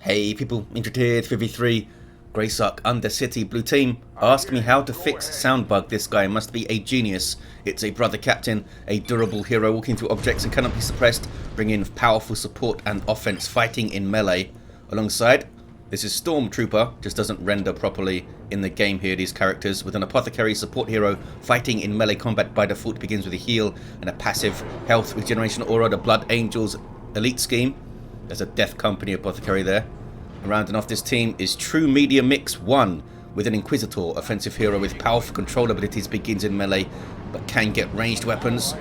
Hey people, Inquisitor 53, Graesark Undercity, blue team. Ask me how to fix sound bug. This guy must be a genius. It's a brother captain, a durable hero walking through objects and cannot be suppressed, bringing powerful support and offense, fighting in melee. Alongside, this is STORMTROOPER, just doesn't render properly in the game here, these characters, with an Apothecary support hero fighting in melee combat by default, begins with a heal and a passive health regeneration aura, the Blood Angels elite scheme. There's a Death Company Apothecary there. And rounding off this team is TruMedia Mix 1 with an Inquisitor, offensive hero with powerful control abilities, begins in melee but can get ranged weapons.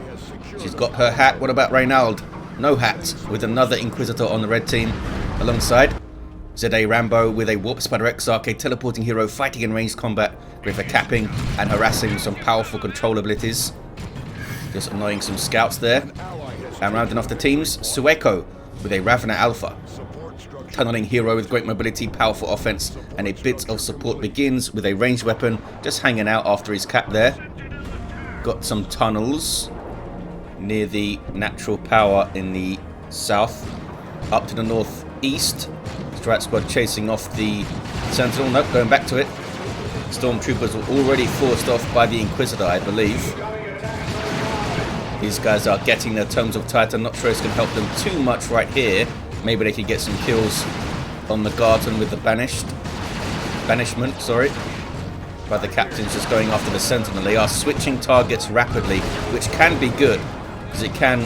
She's got her hat. What about Reynald? No hat, with another Inquisitor on the red team. Alongside ZAxRAMBO with a Warp Spider Exarch, a teleporting hero fighting in ranged combat, great for capping and harassing with some powerful control abilities. Just annoying some scouts there. And rounding off the teams, Sueco with a Ravener Alpha, tunneling hero with great mobility, powerful offense, and a bit of support, begins with a ranged weapon, just hanging out after his cap there. Got some tunnels near the natural power in the south. Up to the northeast, Strat Squad chasing off the Sentinel. Nope, going back to it. Stormtroopers were already forced off by the Inquisitor, I believe. These guys are getting their Tomes of Titan. Not sure it's going to help them too much right here. Maybe they could get some kills on the Guardian with the banishment, sorry. But the captain's just going after the Sentinel. They are switching targets rapidly, which can be good, because it can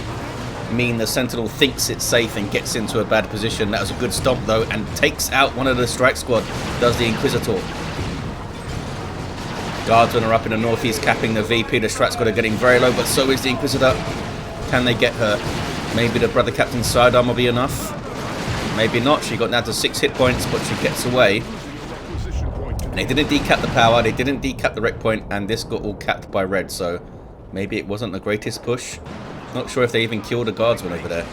mean the Sentinel thinks it's safe and gets into a bad position. That was a good stomp though, and takes out one of the strike squad, does the Inquisitor. Guardsmen are up in the northeast capping the VP. The Strat Squad are getting very low, but so is the Inquisitor. Can they get her? Maybe the brother captain's sidearm will be enough. Maybe not. She got down to 6 hit points, but she gets away. And they didn't decap the power, they didn't decap the wreck point, and this got all capped by red, so maybe it wasn't the greatest push. Not sure if they even killed a guardsman over there.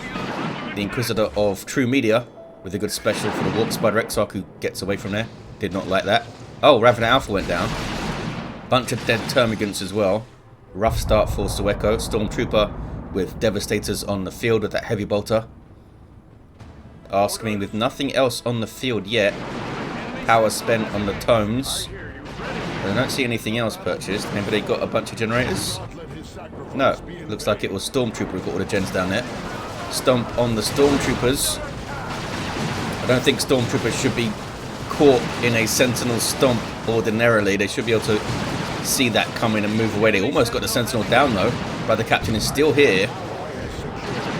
The Inquisitor of TruMedia with a good special for the Warp Spider Exarch, who gets away from there. Did not like that. Oh, Ravener Alpha went down. Bunch of dead Termagants as well. Rough start for Sueco. Stormtrooper with Devastators on the field with that heavy bolter. Ask me, with nothing else on the field yet. Power spent on the Tomes. I don't see anything else purchased. Maybe they got a bunch of generators? No. Looks like it was Stormtrooper who got all the gens down there. Stomp on the Stormtroopers. I don't think Stormtroopers should be caught in a Sentinel stomp ordinarily. They should be able to see that coming and move away. They almost got the Sentinel down though. But the captain is still here.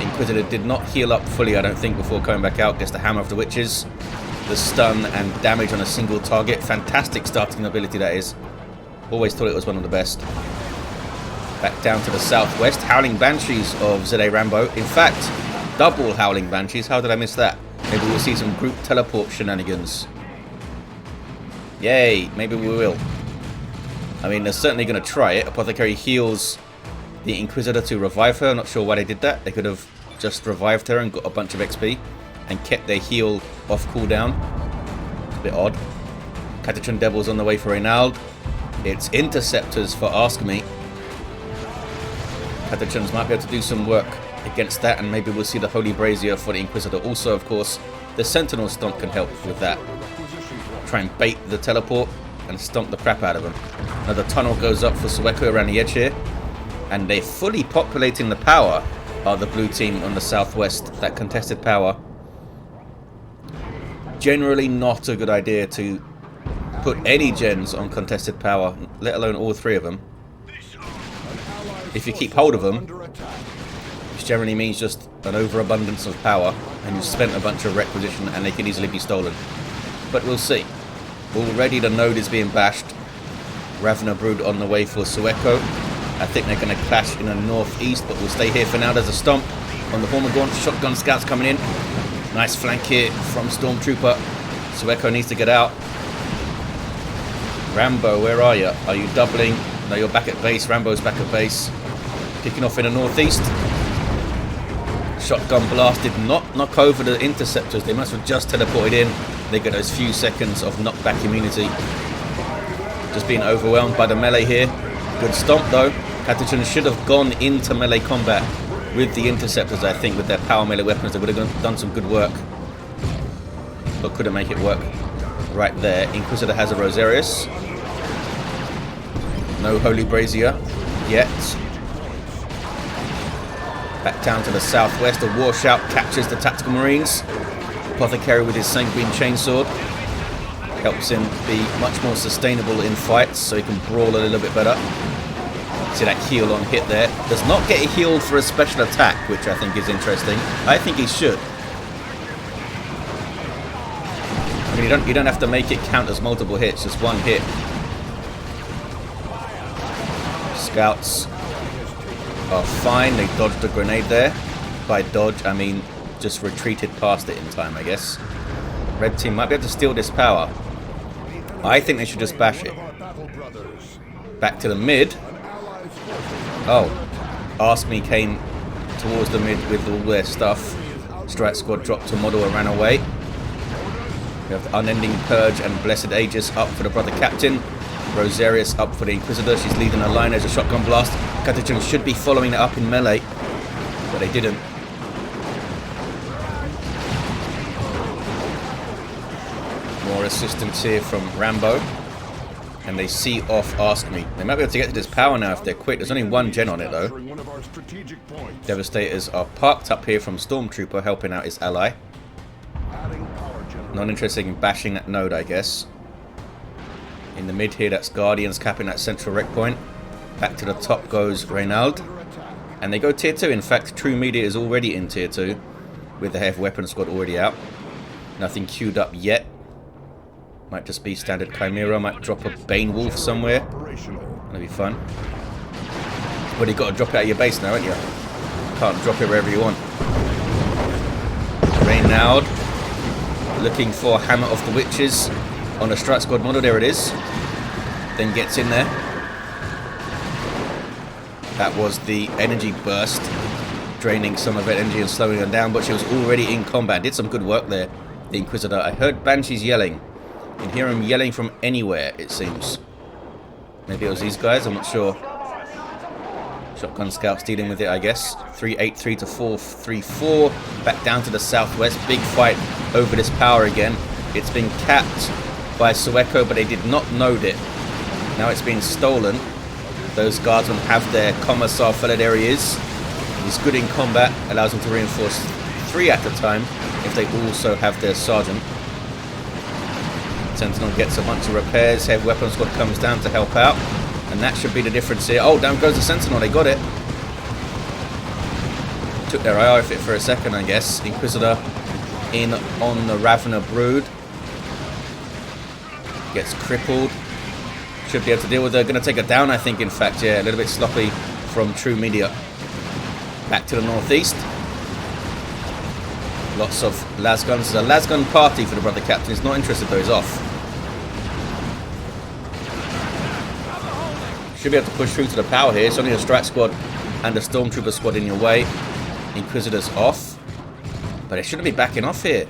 Inquisitor did not heal up fully, I don't think, before coming back out. Gets the Hammer of the Witches. The stun and damage on a single target. Fantastic starting ability, that is. Always thought it was one of the best. Back down to the southwest. Howling Banshees of ZAxRAMBO. In fact, double Howling Banshees. How did I miss that? Maybe we'll see some group teleport shenanigans. Yay, maybe we will. I mean, they're certainly going to try it. Apothecary heals the Inquisitor to revive her. Not sure why they did that. They could have just revived her and got a bunch of XP and kept their heal off cooldown. It's a bit odd. Catachan Devils on the way for Reynald. It's Interceptors for Ask Me. Catachans might be able to do some work against that, and maybe we'll see the Holy Brazier for the Inquisitor. Also, of course, the Sentinel Stomp can help with that. Try and bait the teleport and stomp the crap out of them. Another tunnel goes up for Sueco around the edge here. And they fully populating the power are the blue team on the southwest. That contested power. Generally not a good idea to put any gens on contested power, let alone all three of them. If you keep hold of them, which generally means just an overabundance of power, and you've spent a bunch of requisition and they can easily be stolen. But we'll see. Already the node is being bashed. Ravener Brood on the way for Sueco. I think they're going to clash in the northeast, but we'll stay here for now. There's a stomp on the Hormagaunt. Shotgun scouts coming in. Nice flank here from Stormtrooper. Sueco needs to get out. Rambo, where are you? Are you doubling? No, you're back at base. Rambo's back at base. Kicking off in the northeast. Shotgun blast did not knock over the Interceptors. They must have just teleported in. They get those few seconds of knockback immunity. Just being overwhelmed by the melee here. Good stomp though. Catachan should have gone into melee combat with the Interceptors, I think, with their power melee weapons. They would have done some good work. but couldn't make it work right there. Inquisitor has a Rosarius. No Holy Brazier yet. Back down to the southwest, the War Shout captures the Tactical Marines. Apothecary with his Sanguine Chainsword helps him be much more sustainable in fights, so he can brawl a little bit better. See that heal on hit there. Does not get a heal for a special attack, which I think is interesting. I think he should. I mean, you don't have to make it count as multiple hits, just one hit. Scouts are fine. They dodged the grenade there. By dodge, I mean just retreated past it in time, I guess. Red team might be able to steal this power. I think they should just bash it. Back to the mid. Oh, Ask Me came towards the mid with all their stuff. Strat Squad dropped a model and ran away. We have the Unending Purge and Blessed Aegis up for the Brother Captain. Rosarius up for the Inquisitor. She's leading a line as a shotgun blast. Catechins should be following it up in melee, but they didn't. More assistance here from Rambo. And they see off Ask Me. They might be able to get to this power now if they're quick. There's only one gen on it though. Devastators are parked up here from Stormtrooper helping out his ally. Not interested in bashing that node, I guess. In the mid here, that's Guardians capping that central wreck point. Back to the top goes Reynald. And they go tier 2. In fact, TruMedia is already in tier 2. With the heavy weapon squad already out. Nothing queued up yet. Might just be standard Chimera. Might drop a Bane Wolf somewhere. That'll be fun. But you got to drop it out of your base now, haven't you? Can't drop it wherever you want. Reynald looking for Hammer of the Witches on a Strat Squad model. There it is. Then gets in there. That was the energy burst, draining some of her energy and slowing her down, but she was already in combat. Did some good work there, the Inquisitor. I heard Banshees yelling. You can hear them yelling from anywhere, it seems. Maybe it was these guys, I'm not sure. Shotgun Scouts dealing with it, I guess. 383 to 434. Back down to the southwest. Big fight over this power again. It's been capped by Sueco, but they did not node it. Now it's been stolen. Those guardsmen have their Commissar Felidarius. He's good in combat. Allows them to reinforce 3 at a time if they also have their Sergeant. Sentinel gets a bunch of repairs. Heavy Weapon Squad comes down to help out. And that should be the difference here. Oh, down goes the Sentinel. They got it. Took their eye off it for a second, I guess. Inquisitor in on the Ravener Brood. Gets crippled. Should be able to deal with her. Going to take her down, I think, in fact. Yeah, a little bit sloppy from TruMedia. Back to the northeast. Lots of lasguns. It's a lasgun party for the Brother Captain. He's not interested, though. He's off. Should be able to push through to the power here. It's only a Strat Squad and a Stormtrooper Squad in your way. Inquisitor's off. But they shouldn't be backing off here.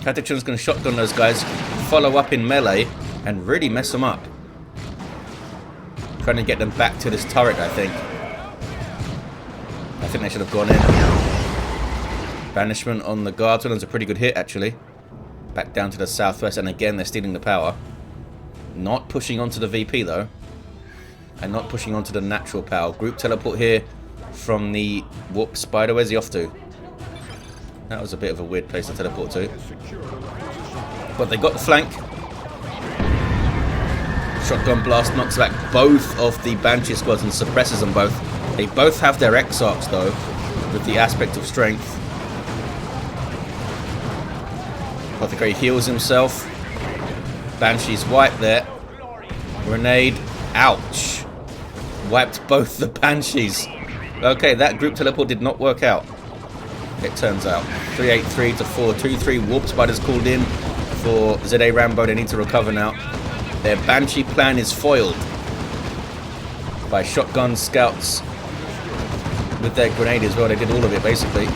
Catechins going to shotgun those guys, follow up in melee, and really mess them up. Trying to get them back to this turret, I think. I think they should have gone in. Banishment on the Guardsmen is a pretty good hit, actually. Back down to the southwest, and again, they're stealing the power. Not pushing onto the VP, though. And not pushing onto the natural power. Group teleport here from the Warp Spider. Where's he off to? That was a bit of a weird place to teleport to. But they got the flank. Shotgun blast knocks back both of the Banshee squads and suppresses them both. They both have their Exarchs, though, with the aspect of strength. Apothecary heals himself. Banshee's wiped there. Grenade. Ouch. Wiped both the Banshees. Okay, that group teleport did not work out, it turns out. 383 to 423. Warp Spider's called in for ZAxRAMBO. They need to recover now. Their Banshee plan is foiled by shotgun scouts with their grenade as well. They did all of it, basically.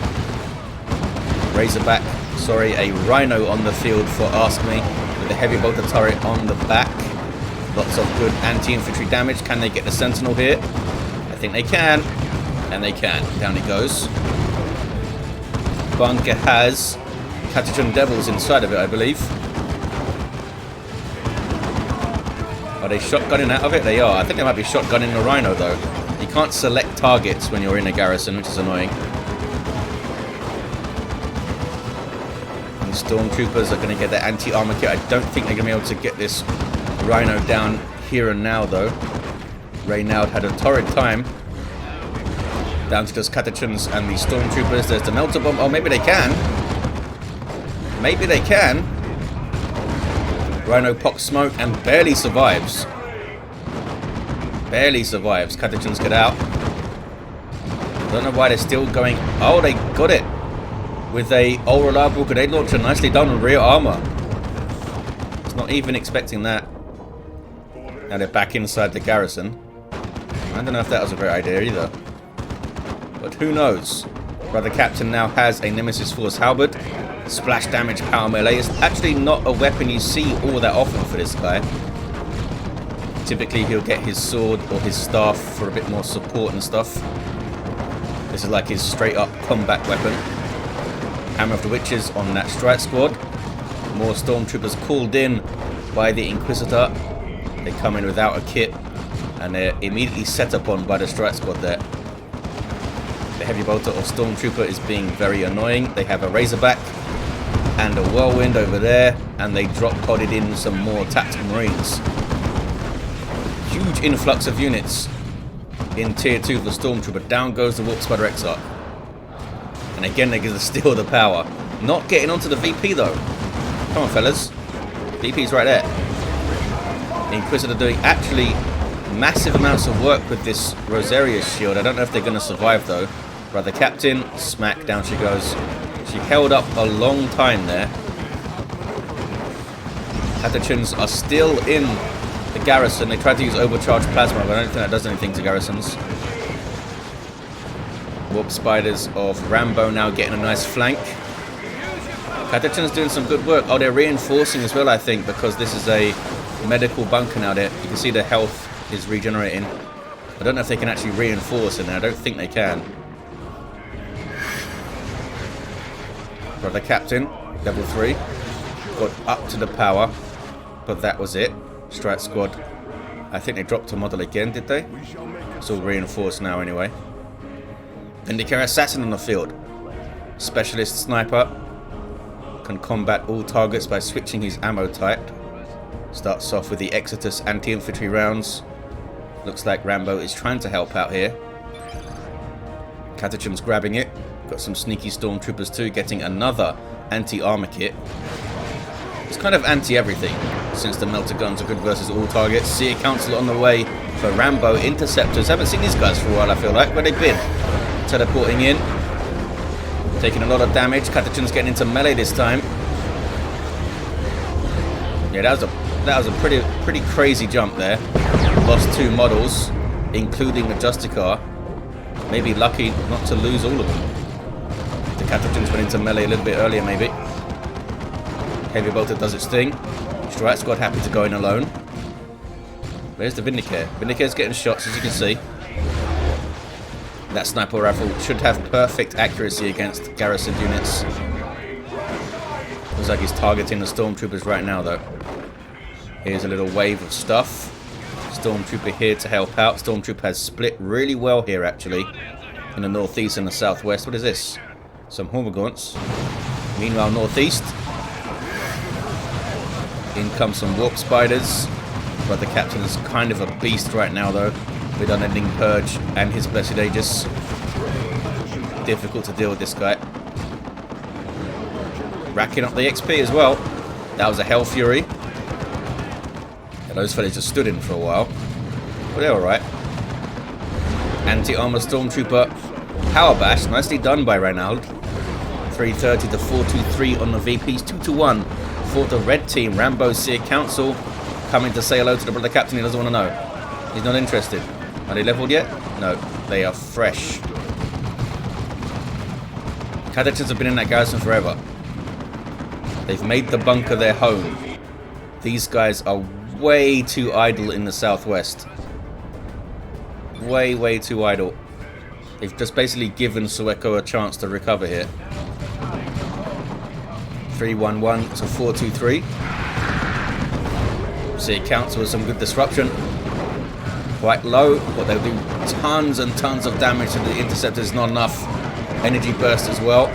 Razorback, sorry, a Rhino on the field for Ask Me, with a heavy bolter turret on the back. Lots of good anti-infantry damage. Can they get the Sentinel here? I think they can. And they can. Down it goes. Bunker has Catachan Devils inside of it, I believe. Are they shotgunning out of it? They are. I think they might be shotgunning the Rhino, though. You can't select targets when you're in a garrison, which is annoying. And Stormtroopers are going to get their anti-armor kit. I don't think they're going to be able to get this Rhino down here and now, though. Reynald had a torrid time. Down to those Catachans and the Stormtroopers. There's the Melter Bomb. Oh, maybe they can. Maybe they can. Rhino pops smoke and barely survives. Barely survives. Catachans get out. Don't know why they're still going. Oh, they got it. With a all-reliable grenade launcher. Nicely done on rear armor. It's not even expecting that. Now they're back inside the garrison. I don't know if that was a great idea either. But who knows? Brother Captain now has a Nemesis Force Halberd. Splash damage power melee is actually not a weapon you see all that often for this guy. Typically he'll get his sword or his staff for a bit more support and stuff. This is like his straight up combat weapon. Hammer of the Witches on that strike squad. More Stormtroopers called in by the Inquisitor. They come in without a kit and they're immediately set upon by the strike squad there. The heavy bolter or Stormtrooper is being very annoying. They have a Razorback and a Whirlwind over there, and they drop-podded in some more Tactical Marines. Huge influx of units in Tier 2 for Stormtrooper. Down goes the Warp Spider Exarch. And again, they're going to steal the power. Not getting onto the VP, though. Come on, fellas. VP's right there. The Inquisitor doing actually massive amounts of work with this Rosaria's shield. I don't know if they're going to survive, though. Brother Captain, smack, down she goes. She held up a long time there. Catachans are still in the garrison. They tried to use overcharged plasma, but I don't think that does anything to garrisons. Warp Spiders of Rambo now getting a nice flank. Catachans doing some good work. Oh, they're reinforcing as well, I think, because this is a medical bunker now there. You can see the health is regenerating. I don't know if they can actually reinforce in there. I don't think they can. Brother Captain, level 3, got up to the power, but that was it. Strike squad. I think they dropped a model again, did they? It's all reinforced now anyway. Vindicator Assassin on the field. Specialist Sniper. Can combat all targets by switching his ammo type. Starts off with the Exodus anti-infantry rounds. Looks like Rambo is trying to help out here. Catachan's grabbing it. Got some sneaky Stormtroopers too, getting another anti-armor kit. It's kind of anti-everything, since the melter guns are good versus all targets. See a council on the way for Rambo. Interceptors. Haven't seen these guys for a while, I feel like. Where they've been? Teleporting in. Taking a lot of damage. Catachan's getting into melee this time. Yeah, that was a pretty crazy jump there. Lost 2 models, including the Justicar. Maybe lucky not to lose all of them. The Catachans went into melee a little bit earlier, maybe. Heavy Bolter does its thing. Strike Squad happy to go in alone. Where's the Vindicator? Vindicator's getting shots, as you can see. That sniper rifle should have perfect accuracy against garrison units. Looks like he's targeting the Stormtroopers right now, though. Here's a little wave of stuff. Stormtrooper here to help out. Stormtrooper has split really well here, actually. In the northeast and the southwest. What is this? Some Hormagaunts. Meanwhile, northeast. In come some Warp Spiders. But the Captain is kind of a beast right now, though. With Unending Purge and his Blessed Aegis. Difficult to deal with this guy. Racking up the XP as well. That was a Hell Fury. And those fellas just stood in for a while. But they're alright. Anti-armor Stormtrooper Power Bash. Nicely done by Reynald. 330 to 423 on the VPs. 2-1 for the red team. Rambo Seer Council coming to say hello to the Brother Captain. He doesn't want to know. He's not interested. Are they leveled yet? No, they are fresh. Catachans have been in that garrison forever. They've made the bunker their home. These guys are way too idle in the southwest. Way too idle. They've just basically given Sueco a chance to recover here. 3-1-1 to 4-2-3. See, it counts with some good disruption. Quite low, but they'll do tons and tons of damage to the interceptors. Not enough energy burst as well.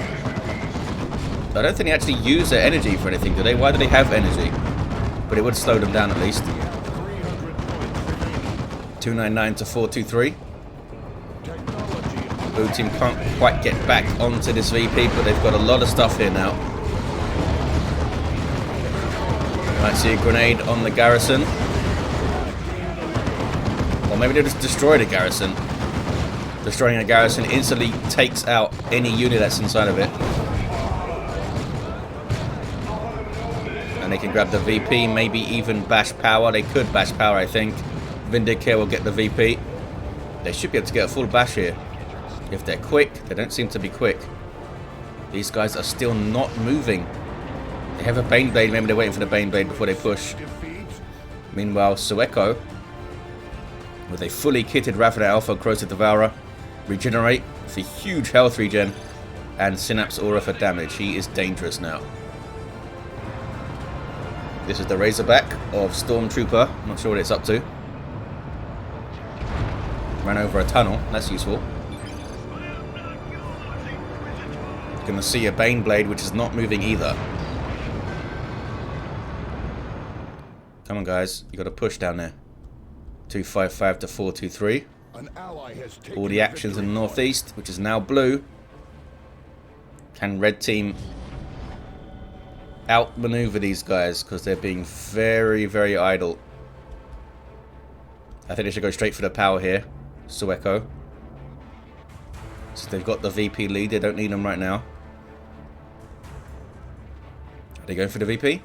I don't think they actually use their energy for anything, do they? Why do they have energy? But it would slow them down at least. 299 to 423. Blue team can't quite get back onto this VP, but they've got a lot of stuff here now. Might see a grenade on the garrison. Or maybe they'll just destroy the garrison. Destroying a garrison instantly takes out any unit that's inside of it. And they can grab the VP, maybe even bash power. They could bash power, I think. Vindicare will get the VP. They should be able to get a full bash here. If they're quick, they don't seem to be quick. These guys are still not moving. They have a Baneblade, maybe they're waiting for the Baneblade before they push. Meanwhile, Sueco, with a fully kitted Ravena Alpha, Corrosive Devourer, Regenerate for huge health regen, and Synapse Aura for damage. He is dangerous now. This is the Razorback of Stormtrooper. I'm not sure what it's up to. Ran over a tunnel. That's useful. You're going to see a Baneblade, which is not moving either. Come on, guys. You got to push down there. 255 to 423. All the actions in the northeast, which is now blue. Can red team outmaneuver these guys because they're being very, very idle? I think they should go straight for the power here. Sueco. So they've got the VP lead. They don't need them right now. Are they going for the VP?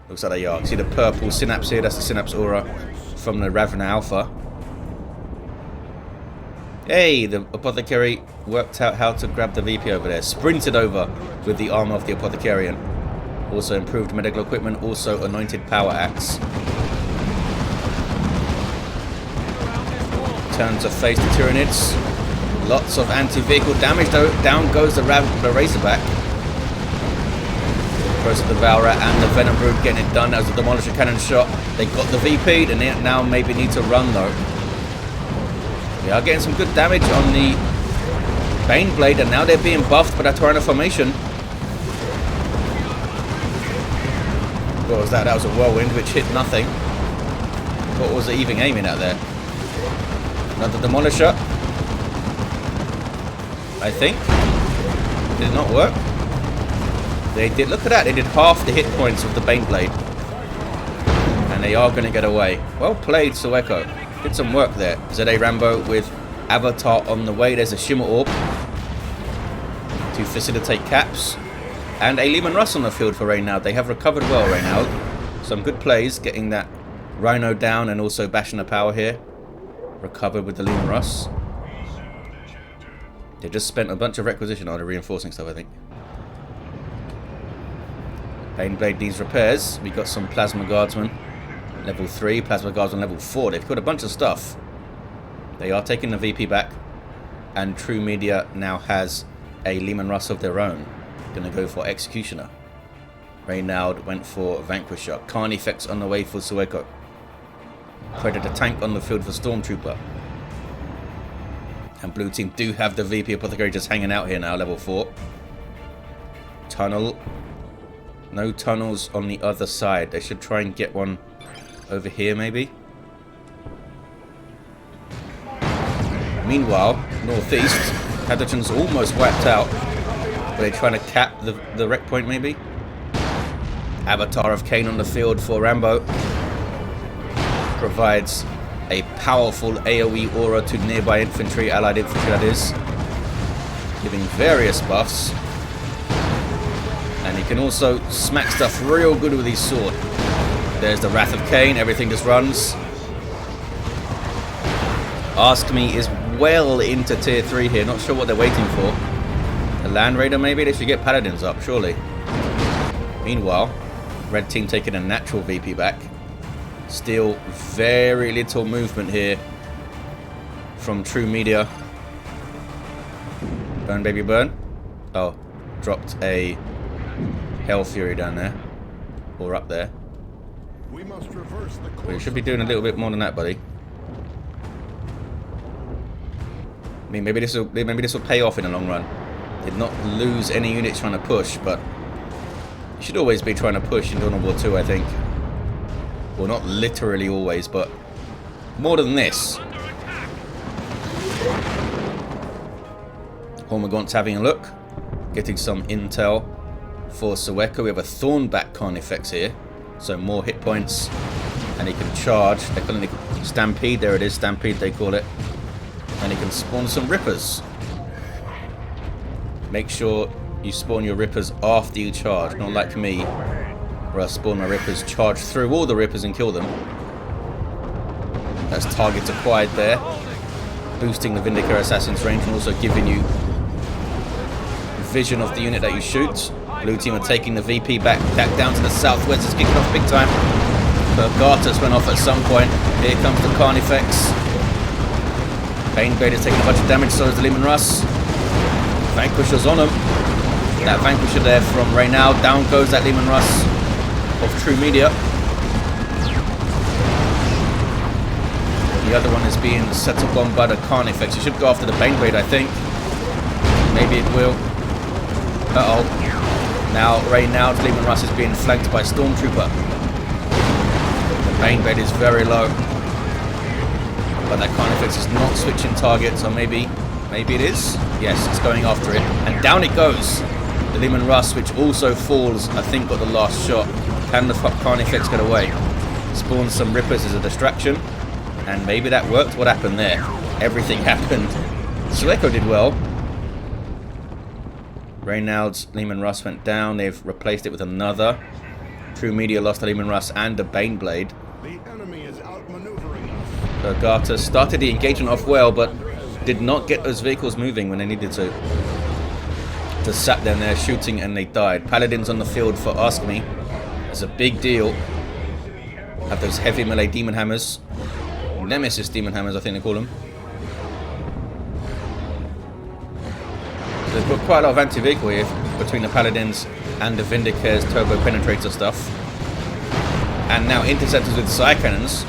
Looks like they are. See the purple Synapse here? That's the Synapse Aura from the Ravena Alpha. Hey, the Apothecary worked out how to grab the VP over there. Sprinted over with the armor of the Apothecarian. Also improved medical equipment. Also anointed power axe. Turns to face the Tyranids. Lots of anti-vehicle damage though. Down goes the Razorback. Corrosive Devourer and the Venom Brood getting it done as the Demolisher Cannon shot. They got the VP, and they now maybe need to run though. They are getting some good damage on the Baneblade, and now they're being buffed by that Tyranids formation. What was that? That was a whirlwind which hit nothing. What was it even aiming at there? Another Demolisher. I think. Did it not work? They did. Look at that. They did half the hit points of the Baneblade. And they are going to get away. Well played, Sueco. Did some work there. ZAxRAMBO with Avatar on the way. There's a Shimmer Orb to facilitate caps. And a Leman Russ on the field for Reynald. They have recovered well, Reynald. Some good plays. Getting that Rhino down and also bashing the power here. Recovered with the Leman Russ. They just spent a bunch of requisition on the reinforcing stuff, I think. Baneblade needs repairs. We got some Plasma Guardsmen. Level 3, Plasma Guardsmen level 4. They've got a bunch of stuff. They are taking the VP back. And TruMedia now has a Leman Russ of their own. Gonna go for Executioner. Reynald went for Vanquisher. Khan effects on the way for Sueco. Predator tank on the field for Stormtrooper. And blue team do have the VP Apothecary just hanging out here now, level 4. Tunnel. No tunnels on the other side. They should try and get one over here, maybe. Meanwhile, northeast, Pathogen's almost wiped out. Are they trying to cap the wreck point, maybe? Avatar of Cain on the field for Rambo. Provides a powerful AoE aura to nearby infantry, allied infantry that is. Giving various buffs. And he can also smack stuff real good with his sword. There's the Wrath of Cain, everything just runs. Ask Me is well into tier 3 here, not sure what they're waiting for. A Land Raider maybe? They should get Paladins up, surely. Meanwhile, red team taking a natural VP back. Still very little movement here from TruMedia. Burn baby burn. Oh, dropped a Hell Fury down there. Or up there. We must reverse the course. But you should be doing a little bit more than that, buddy. I mean, maybe this will pay off in the long run. Did not lose any units trying to push, but you should always be trying to push in Dawn of War 2, I think. Well, not literally always, but more than this. Hormagaunts having a look, getting some intel for Sueco. We have a Thornback Carnifex here, so more hit points, and he can charge. They call it Stampede. There it is, Stampede they call it. And he can spawn some Rippers. Make sure you spawn your Rippers after you charge, not like me, where I spawn my Rippers, charge through all the Rippers and kill them. That's targets acquired there, boosting the Vindicator Assassin's range and also giving you vision of the unit that you shoot. Blue team are taking the VP back down to the southwest. It's kicking off big time. Gartus went off at some point. Here comes the Carnifex. Baneblade is taking a bunch of damage, so is the Leman Russ. Vanquisher's on him. That Vanquisher there from Reynald. Down goes that Leman Russ of TruMedia. The other one is being set up on by the Carnifex. You should go after the Baneblade, I think. Maybe it will. Uh-oh. Now Reynald's Leman Russ is being flanked by Stormtrooper. The Baneblade is very low. But that Carnifex is not switching targets, or maybe it is. Yes, it's going after it. And down it goes. The Leman Russ, which also falls, I think got the last shot. Can the Carnifex get away? Spawns some Rippers as a distraction. And maybe that worked. What happened there? Everything happened. Sueco did well. Reynald's Leman Russ went down. They've replaced it with another. TruMedia lost the Leman Russ and the Baneblade. The enemy is outmaneuvering us. Gartus started the engagement off well, but did not get those vehicles moving when they needed to. Just sat down there shooting and they died. Paladins on the field for Ask Me. It's a big deal. Have those heavy melee demon hammers. Nemesis demon hammers, I think they call them. They've got quite a lot of anti-vehicle here between the Paladins and the Vindicator's turbo penetrator stuff. And now interceptors with side cannons.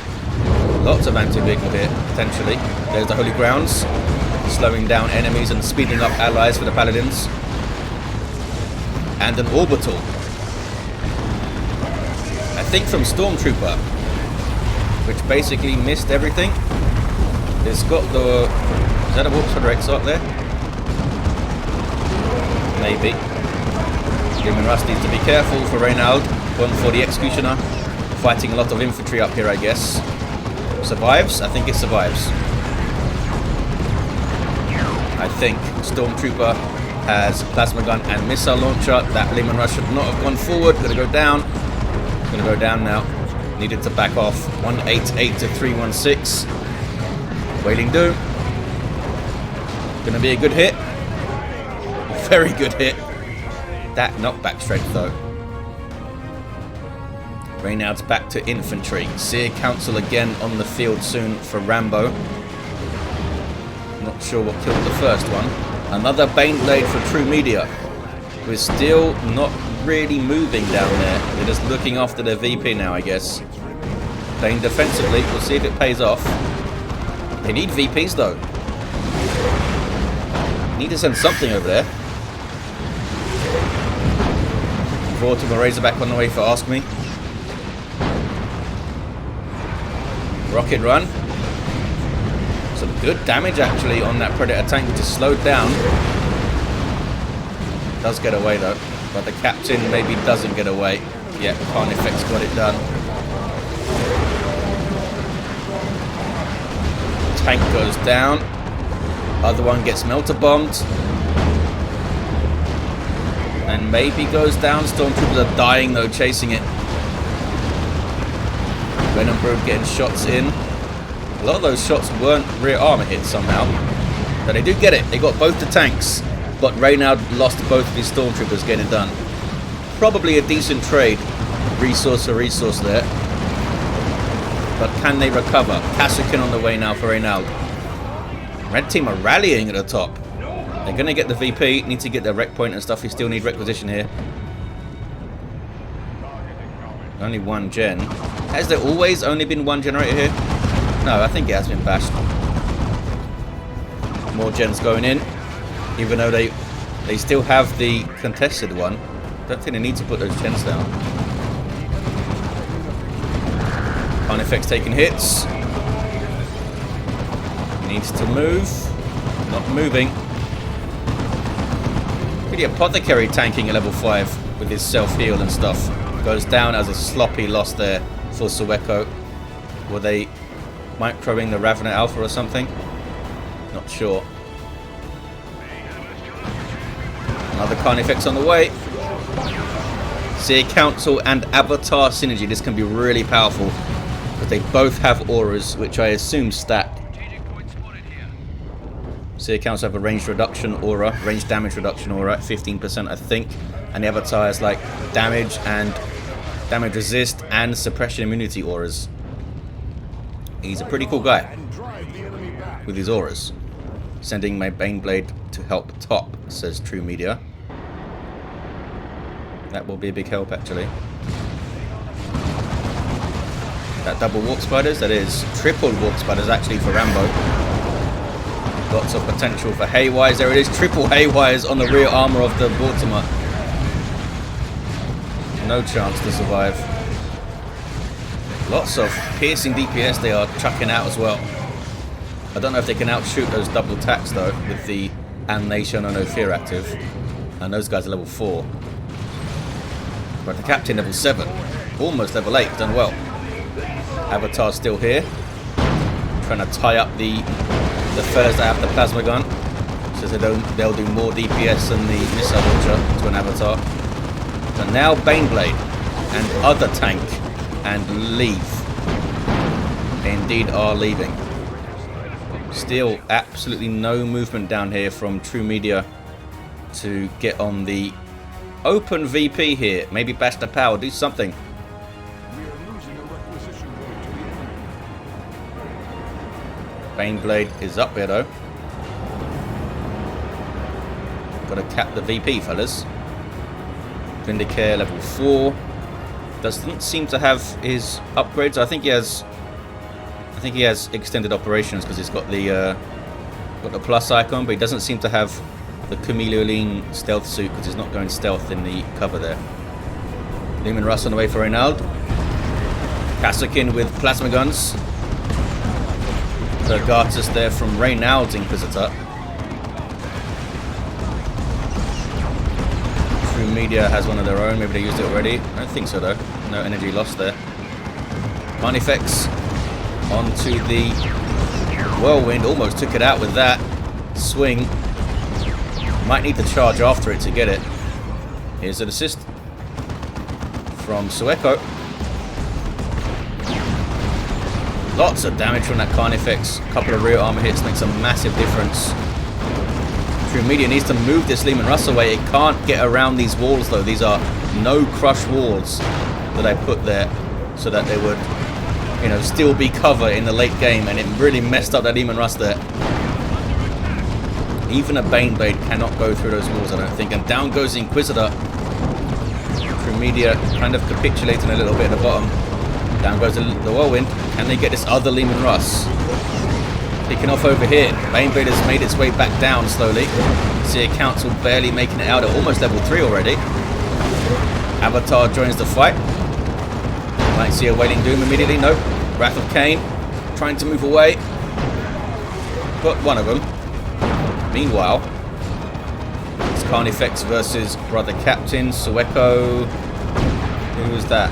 Lots of anti-vehicle here, potentially. There's the Holy Grounds, slowing down enemies and speeding up allies for the Paladins. And an Orbital. I think from Stormtrooper, which basically missed everything. It's got the... Is that a warp for the Exarch there? Maybe. Leman Russ needs to be careful for Reynald. One for the Executioner. Fighting a lot of infantry up here, I guess. Survives? I think it survives. I think Stormtrooper has Plasma Gun and Missile Launcher. That Leman Russ should not have gone forward. Gonna go down. Gonna go down now. Needed to back off. 188 to 316. Wailing Doom. Gonna be a good hit. Very good hit. That knockback strength though. Reynald's back to infantry. Seer Council again on the field soon for Rambo. Not sure what killed the first one. Another Baneblade for TruMedia. We're still not really moving down there. They're just looking after their VP now, I guess. Playing defensively. We'll see if it pays off. They need VPs though. Need to send something over there. Vortimer Razorback on the way for Ask Me. Rocket Run. Some good damage actually on that Predator tank to slow down. Does get away though. But the captain maybe doesn't get away. Yeah, Carnifex got it done. Tank goes down. Other one gets melter bombed. And maybe goes down. Stormtroopers are dying though, chasing it. Venom Brood getting shots in. A lot of those shots weren't rear armor hits somehow. But they do get it. They got both the tanks. But Reynald lost both of his Stormtroopers getting it done. Probably a decent trade. Resource for resource there. But can they recover? Kassakin on the way now for Reynald. Red team are rallying at the top. They're going to get the VP. Need to get their rec point and stuff. We still need requisition here. Only one gen. Has there always only been one generator here? No, I think it has been bashed. More gens going in. Even though they still have the contested one. Don't think they need to put those gens down. Carnifex taking hits. Needs to move. Not moving. The Apothecary tanking at level 5 with his self-heal and stuff. Goes down as a sloppy loss there for Sueco. Were they microing the Ravener Alpha or something? Not sure. Another Carnifex on the way. Seer Council and Avatar synergy. This can be really powerful. But they both have auras, which I assume stack. Seer Council have a range reduction aura, range damage reduction aura at 15%, I think. And the Avatar has like damage and damage resist and suppression immunity auras. He's a pretty cool guy with his auras. Sending my Baneblade to help top, says TruMedia. That will be a big help, actually. That double warp spiders, that is triple warp spiders actually for Rambo. Lots of potential for Haywires. There it is, triple Haywires on the rear armor of the Vortimer. No chance to survive. Lots of piercing DPS they are chucking out as well. I don't know if they can outshoot those double attacks though with the Animation or No Fear active. And those guys are level 4. But the Captain level 7. Almost level 8, done well. Avatar's still here. Trying to tie up the fellas that have the plasma gun. Says they'll do more DPS than the missile launcher to an Avatar. So now Baneblade and other tank and leave. They indeed are leaving. Still absolutely no movement down here from TruMedia to get on the open VP here. Maybe bash the power, do something. Baneblade is up here though. Gotta cap the VP, fellas. Vindicare level 4. Doesn't seem to have his upgrades. I think he has extended operations because he's got the plus icon, but he doesn't seem to have the Chameleon stealth suit because he's not going stealth in the cover there. Leman Russ on the way for Reynald. Kassakin with plasma guns. Gartus there from Reynald's Inquisitor. TruMedia has one of their own. Maybe they used it already. I don't think so though. No energy lost there. Carnifex onto the Whirlwind. Almost took it out with that swing. Might need to charge after it to get it. Here's an assist from Sueco. Lots of damage from that Carnifex. A couple of rear armor hits makes a massive difference. TruMedia needs to move this Leman Russ away. It can't get around these walls though. These are no crush walls that I put there so that they would, you know, still be cover in the late game, and it really messed up that Leman Russ there. Even a Baneblade cannot go through those walls, I don't think. And down goes the Inquisitor. TruMedia kind of capitulating a little bit at the bottom. Down goes the Whirlwind. Can they get this other Leman Russ? Picking off over here. Baneblade has made its way back down slowly. Seer Council barely making it out at almost level 3 already. Avatar joins the fight. Might see a Wailing Doom immediately. Nope. Wrath of Cain trying to move away. Got one of them. Meanwhile, it's Carnifex versus Brother Captain. Sueco. Who was that?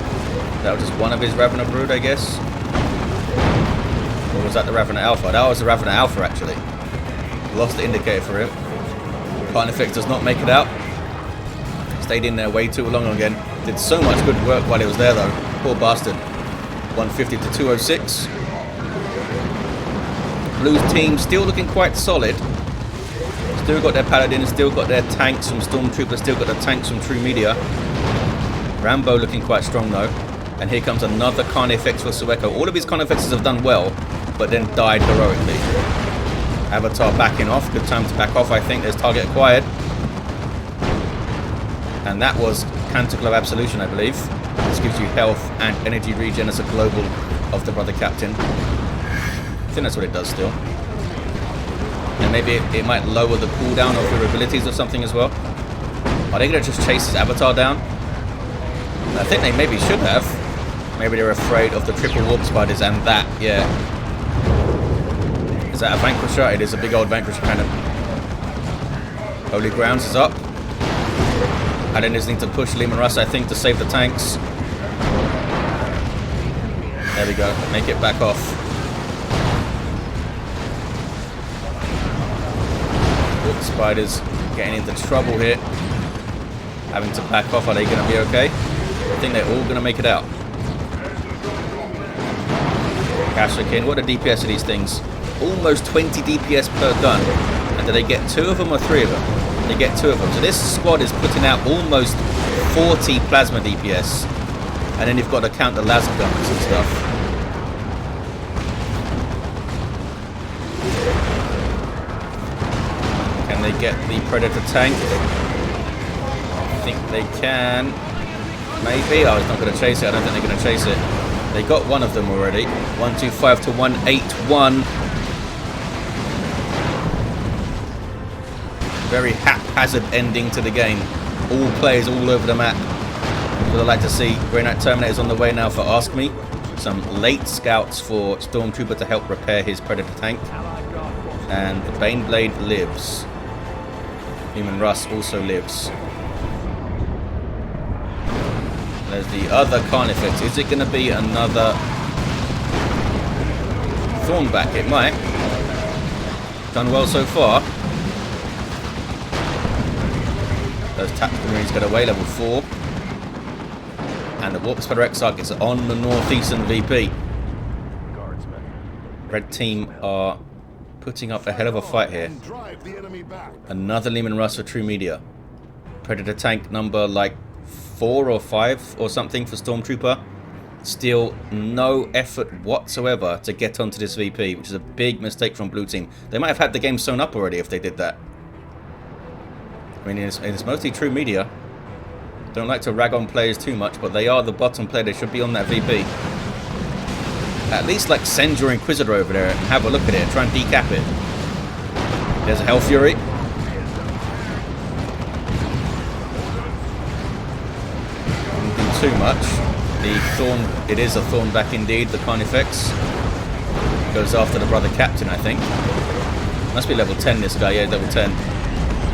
That was just one of his Ravener Brood, I guess. Or was that the Ravener Alpha? That was the Ravener Alpha, actually. Lost the indicator for him. Carnifex does not make it out. Stayed in there way too long again. Did so much good work while he was there, though. Poor bastard. 150 to 206. Blue's team still looking quite solid. Still got their Paladins, still got their tanks from Stormtrooper, still got the tanks from TruMedia. Rambo looking quite strong, though. And here comes another Carnifex for Sueco. All of his Carnifexes have done well, but then died heroically. Avatar backing off. Good time to back off, I think. There's target acquired. And that was Canticle of Absolution, I believe. just gives you health and energy regen as a global of the Brother Captain. I think that's what it does still. And maybe it might lower the cooldown of your abilities or something as well. Are they going to just chase his avatar down? I think they maybe should have. Maybe they're afraid of the triple warp spiders and that, yeah. Is that a Vanquisher? It is a big old Vanquisher cannon. Holy Grounds is up. Paladins need to push Leman Russ, I think, to save the tanks. There we go. Make it back off. Warp spiders getting into trouble here. Having to back off. Are they going to be okay? I think they're all going to make it out. Kashakin. What are the DPS of these things? Almost 20 DPS per gun. And do they get 2 of them or 3 of them? They get 2 of them. So this squad is putting out almost 40 plasma DPS. And then you've got to count the las guns and stuff. Can they get the Predator tank? I think they can. Maybe. Oh, it's not going to chase it. I don't think they're going to chase it. They got one of them already. 125 to 181. Very haphazard ending to the game. All players all over the map. What I'd like to see. Grey Knight Terminator's on the way now for Ask Me. Some late scouts for Stormtrooper to help repair his Predator tank. And the Baneblade lives. Leman Russ also lives. There's the other Carnifex. Is it going to be another Thornback? It might. Done well so far. Those tactical marines get away, level 4. And the Warp Spider Exarch is on the northeastern VP. Red team are putting up a hell of a fight here. Another Leman Russ for TruMedia. Predator tank number like 4 or 5 or something for Stormtrooper. Still no effort whatsoever to get onto this VP, which is a big mistake from blue team. They might have had the game sewn up already if they did that. I mean, it's mostly TruMedia. Don't like to rag on players too much, but they are the bottom player. They should be on that VP. At least like send your Inquisitor over there and have a look at it and try and decap it. There's a Hell Fury. Didn't do too much. The Thorn, it is a Thornback indeed, the Carnifex. Goes after the Brother Captain, I think. Must be level 10 this guy, yeah, level 10.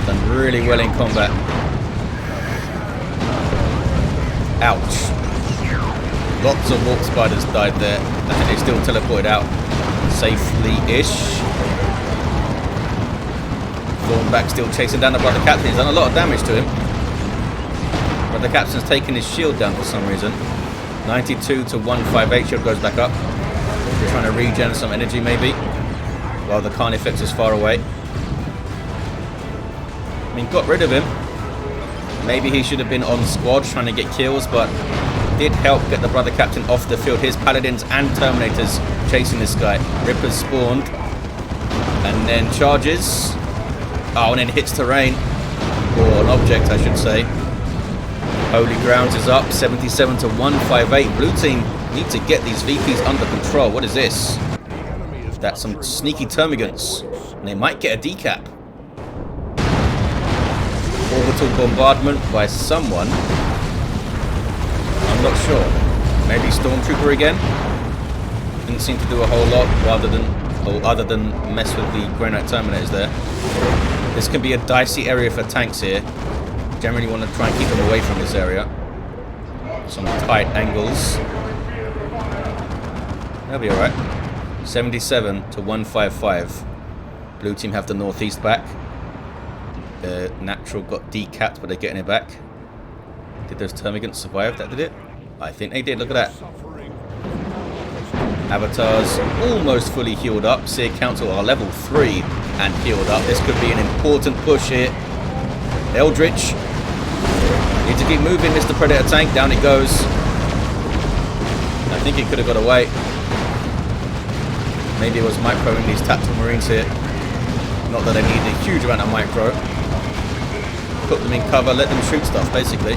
Done really well in combat. Ouch. Lots of Warp Spiders died there. I think they still teleported out safely-ish. Thornback still chasing down the Brother Captain. He's done a lot of damage to him. Brother Captain's taking his shield down for some reason. 92 to 158. Shield goes back up. They're trying to regen some energy maybe. While the Carnifex is far away. I mean, got rid of him. Maybe he should have been on squad trying to get kills, but did help get the Brother Captain off the field. His Paladins and Terminators chasing this guy. Ripper's spawned. And then charges. Oh, and then hits terrain. Or an object, I should say. Holy Grounds is up. 77 to 158. Blue team need to get these VPs under control. What is this? That's some sneaky termagants. And they might get a decap. Orbital bombardment by someone. I'm not sure. Maybe Stormtrooper again? Didn't seem to do a whole lot other than mess with the Grey Knight Terminators there. This can be a dicey area for tanks here. Generally want to try and keep them away from this area. Some tight angles. They'll be alright. 77 to 155. Blue team have the northeast back. The Natural got decapped, but they're getting it back. Did those termagants survive? That did it? I think they did. Look at that. Avatars almost fully healed up. Seer Council are level 3 and healed up. This could be an important push here. Eldritch. Need to keep moving, Mr. Predator tank. Down it goes. I think it could have got away. Maybe it was microing these tactical marines here. Not that they need a huge amount of micro. Put them in cover, let them shoot stuff, basically.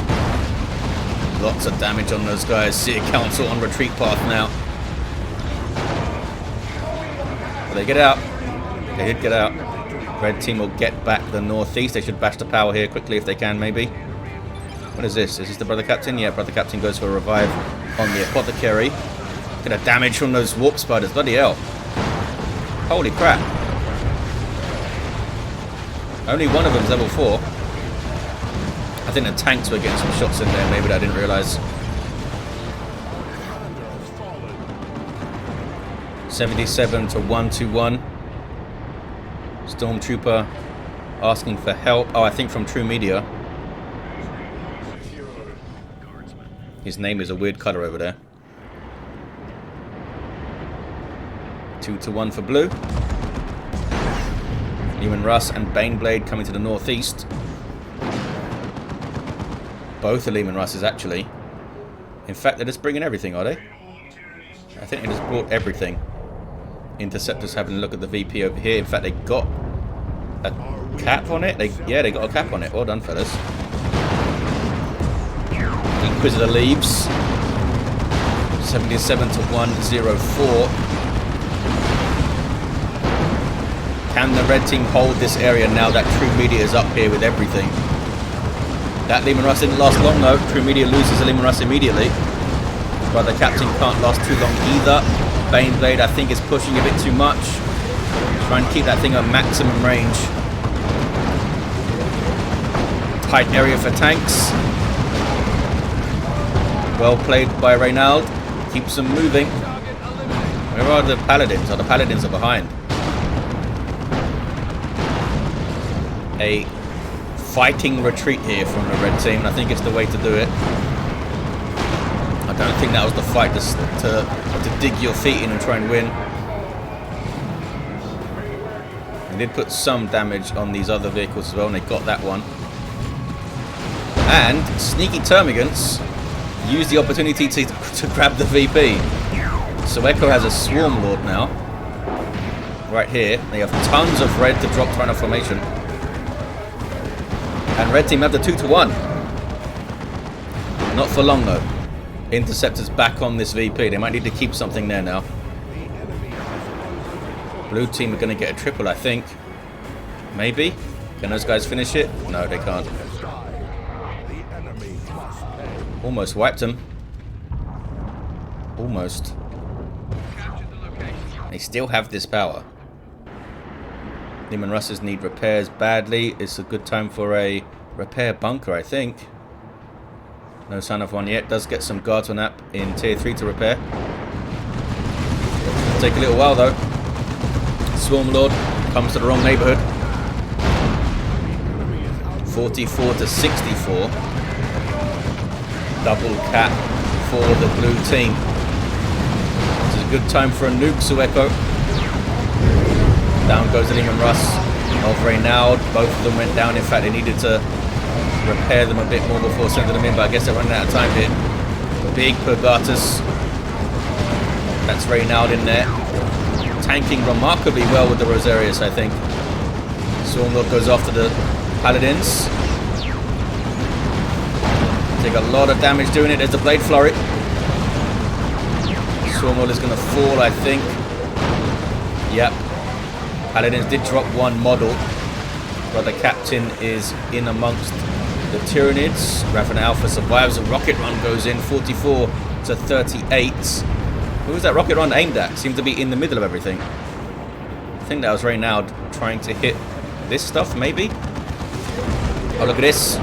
Lots of damage on those guys. See a council on retreat path now. Will they get out? They did get out. Red team will get back the northeast. They should bash the power here quickly if they can, maybe. What is this? Is this the Brother Captain? Yeah, Brother Captain goes for a revive on the Apothecary. Look at the damage from those warp spiders. Bloody hell. Holy crap. Only one of them's level 4. I think the tanks were getting some shots in there, maybe that I didn't realise. 77 to 121. Stormtrooper asking for help. Oh, I think from TruMedia. His name is a weird colour over there. 2 to 1 for blue. Leman Russ and Baneblade coming to the northeast. Both are Leman Russes, actually. In fact, they're just bringing everything, are they? I think they just brought everything. Interceptors having a look at the VP over here. In fact, they got a cap on it. Yeah, they got a cap on it. Well done, fellas. Inquisitor leaves. 77 to 104. Can the red team hold this area now that TruMedia is up here with everything? That Leman Russ didn't last long though. TruMedia loses a Leman Russ immediately. But the captain can't last too long either. Baneblade, I think, is pushing a bit too much. Trying to keep that thing at maximum range. Tight area for tanks. Well played by Reynald. Keeps them moving. Where are the paladins? Oh, the paladins are behind. A fighting retreat here from the red team, and I think it's the way to do it. I don't think that was the fight to dig your feet in and try and win. They did put some damage on these other vehicles as well, and they got that one. And sneaky termagants used the opportunity to grab the VP. Sueco has a Swarm Lord now. Right here. They have tons of red to drop Tyranids formation. And red team have the 2 to 1. Not for long though. Interceptors back on this VP. They might need to keep something there now. Blue team are going to get a triple, I think. Maybe? Can those guys finish it? No, they can't. Almost wiped them. Almost. They still have this power. Leman Russes need repairs badly. It's a good time for a repair bunker, I think. No sign of one yet. Does get some guards on that in tier 3 to repair. It'll take a little while though. Swarm Lord comes to the wrong neighborhood. 44 to 64. Double cap for the blue team. This is a good time for a nuke, Sueco. Down goes the Leman Russ of Reynald. Both of them went down. In fact, they needed to repair them a bit more before sending them in, but I guess they're running out of time here. Big Purgatus. That's Reynald in there. Tanking remarkably well with the Rosarius, I think. Swarmlord goes after the Paladins. Take a lot of damage doing it. There's the Blade Flurry. Swarmlord is going to fall, I think. Yep. Paladins did drop one model, but the captain is in amongst the Tyranids. Raven Alpha survives. A rocket run goes in, 44 to 38. Who was that rocket run aimed at? Seemed to be in the middle of everything. I think that was Reynald trying to hit this stuff, maybe? Oh, look at this.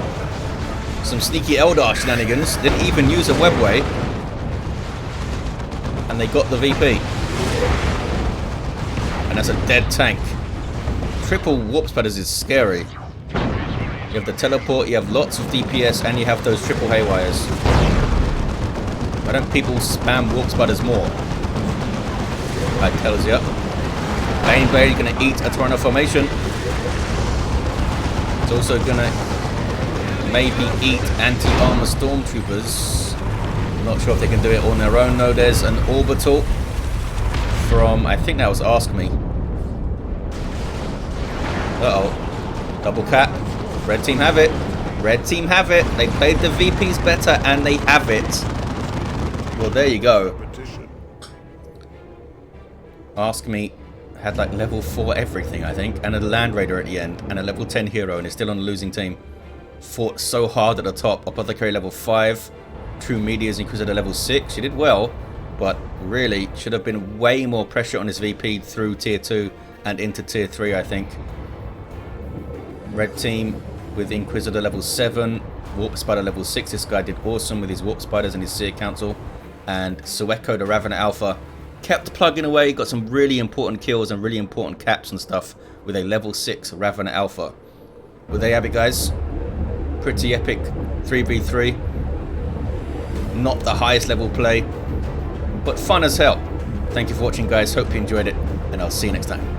Some sneaky Eldar shenanigans. Didn't even use a webway. And they got the VP. And that's a dead tank. Triple warp spiders is scary. You have the teleport, you have lots of DPS, and you have those triple haywires. Why don't people spam warp spiders more? That tells you. Baneblade is going to eat a Tyranids formation. It's also going to maybe eat anti-armor stormtroopers. Not sure if they can do it on their own. No, there's an orbital from, I think that was Ask Me. Uh-oh. Double cap. Red team have it. Red team have it. They played the VPs better and they have it. Well, there you go. Repetition. Ask Me had like level 4 everything, I think, and a Land Raider at the end, and a level 10 hero, and is still on the losing team. Fought so hard at the top. Apothecary level 5. TruMedia's Inquisitor level 6. She did well, but really should have been way more pressure on his VP through tier 2 and into tier 3, I think. Red team with Inquisitor level 7. Warp Spider level 6. This guy did awesome with his Warp Spiders and his Seer Council. And Sueco, the Ravener Alpha, kept plugging away, got some really important kills and really important caps and stuff with a level 6 Ravener Alpha. Well, there you have it, guys. Pretty epic 3v3. Not the highest level play, but fun as hell. Thank you for watching, guys. Hope you enjoyed it, and I'll see you next time.